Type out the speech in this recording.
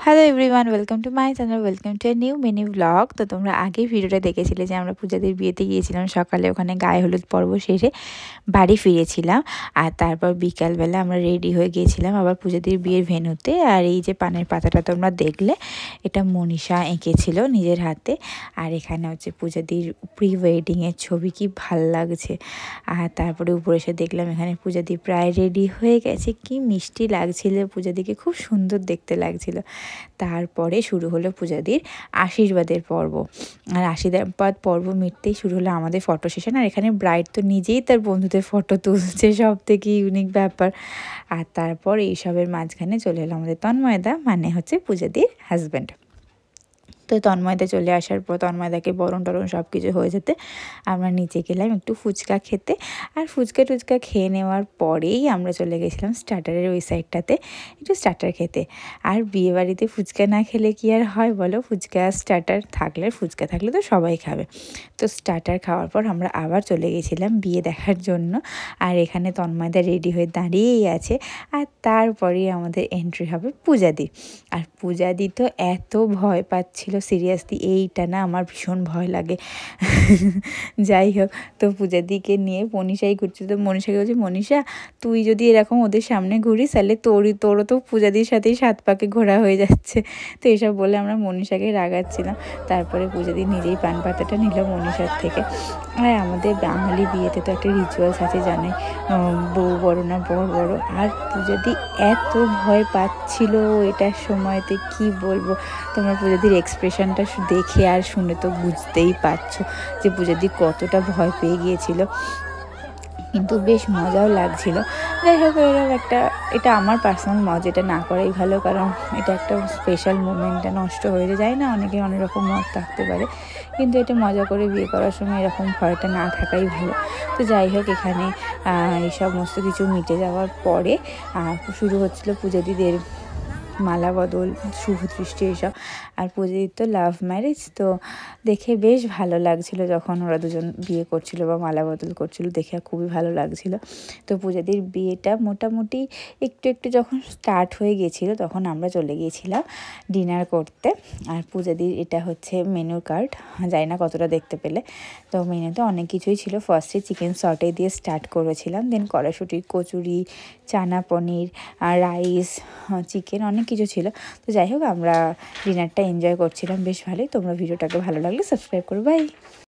Hello everyone, welcome to my channel, welcome to a new mini blog. তো তোমরা আগেই ভিডিওটা দেখেছিলে যে আমরা পূজাদের বিয়েতে গিয়েছিলাম সকালে, ওখানে গায়ে হলুদ পর্ব শেষে বাড়ি ফিরেছিলাম। আর তারপর বিকালবেলা আমরা রেডি হয়ে গিয়েছিলাম আবার পূজাদের বিয়ের ভেন্যুতে। আর এই যে পানের পাতাটা তোমরা দেখলে, এটা মনীষা এঁকেছিল নিজের হাতে। আর এখানে হচ্ছে পূজাদির প্রি ওয়েডিংয়ের ছবি, কি ভাল লাগছে। আর তারপরে উপরে এসে দেখলাম এখানে পূজাদি প্রায় রেডি হয়ে গেছে, কি মিষ্টি লাগছিল পূজাদিকে, খুব সুন্দর দেখতে লাগছিল। তারপরে শুরু হলো পূজাদির আশীর্বাদের পর্ব। আর আশীর্বাদ পর্ব মিটতেই শুরু হলো আমাদের ফটো সেশন। আর এখানে ব্রাইড তো নিজেই তার বন্ধুদের ফটো তুলছে, সব থেকে ইউনিক ব্যাপার। আর তারপর এইসবের মাঝখানে চলে এলো আমাদের তন্ময়দা, মানে হচ্ছে পূজাদির হাজব্যান্ড। তো তন্ময়দা চলে আসার পর তন্ময়দাকে বরণ টরণ সব কিছু হয়ে যেতে আমরা নিচে গেলাম একটু ফুচকা খেতে। আর ফুচকা টুচকা খেয়ে নেওয়ার পরেই আমরা চলে গেছিলাম স্টার্টারের ওই সাইডটাতে একটু স্টার্টার খেতে। আর বিয়েবাড়িতে ফুচকা না খেলে কি আর হয় বলো, ফুচকা স্টার্টার থাকলে, ফুচকা থাকলে তো সবাই খাবে। তো স্টার্টার খাওয়ার পর আমরা আবার চলে গেছিলাম বিয়ে দেখার জন্য। আর এখানে তন্ময়দা রেডি হয়ে দাঁড়িয়েই আছে। আর তারপরেই আমাদের এন্ট্রি হবে পূজাদি। আর পূজাদি তো এত ভয় পাচ্ছিল, সিরিয়াসলি এইটা না আমার ভীষণ ভয় লাগে। যাই হোক, তো পূজাদিকে নিয়ে মনীষাই ঘুরছিল। তো মনীষাকে বলছি, মনীষা তুই যদি এরকম ওদের সামনে ঘুরিস তাহলে তোরও তো পূজাদির সাথেই 7 পাকে ঘোরা হয়ে যাচ্ছে। তো এসব বলে আমরা মনীষাকে রাগাচ্ছিলাম। তারপরে পূজাদি নিজেই পান পাতাটা নিল মনীষার থেকে। আর আমাদের বাঙালি বিয়েতে তো একটা রিচুয়ালস আছে জানাই, বউ বড় না বর বড়। আর পূজাদি এত ভয় পাচ্ছিল এটার সময়তে, কি বলবো। তোমরা পূজাদির এক্সপ্রেশনটা দেখে আর শুনে তো বুঝতেই পারছো যে পূজাদি কতটা ভয় পেয়ে গিয়েছিল। কিন্তু বেশ মজাও লাগছিল। যাই হোক, এটা আমার পার্সোনাল মজা, এটা না করাই ভালো, কারণ এটা একটা স্পেশাল মোমেন্টটা নষ্ট হয়ে যায় না, অনেকে অনেক রকম মত থাকতে পারে। কিন্তু এটা মজা করে বিয়ে করার সময় এরকম ভয়টা না থাকাই ভালো। তো যাই হোক, এখানে এই সমস্ত কিছু মিটে যাওয়ার পরে শুরু হচ্ছিল পূজাদিদের মালা বদল, শুভ দৃষ্টি এসব। আর পূজাদির তো লাভ ম্যারেজ, তো দেখে বেশ ভালো লাগছিল যখন ওরা দুজন বিয়ে করছিল বা মালা বদল করছিল, দেখে খুবই ভালো লাগছিল। তো পূজাদির বিয়েটা মোটামুটি একটু যখন স্টার্ট হয়ে গিয়েছিল তখন আমরা চলে গিয়েছিলাম ডিনার করতে। আর পূজাদির এটা হচ্ছে মেনু কার্ড, জানি না কতটা দেখতে পেলে। তো মেনুতে অনেক কিছুই ছিল। ফার্স্টে চিকেন সটে দিয়ে স্টার্ট করেছিলাম, দেন কড়াইশুঁটি, কচুরি, চানা পনির, রাইস, চিকেন, অনেক কিছু ছিল। তো যাই হোক, আমরা ডিনারটা এনজয় করছিলাম বেশ ভালোই। তোমরা ভিডিওটাকে ভালো লাগলে সাবস্ক্রাইব করো, বাই।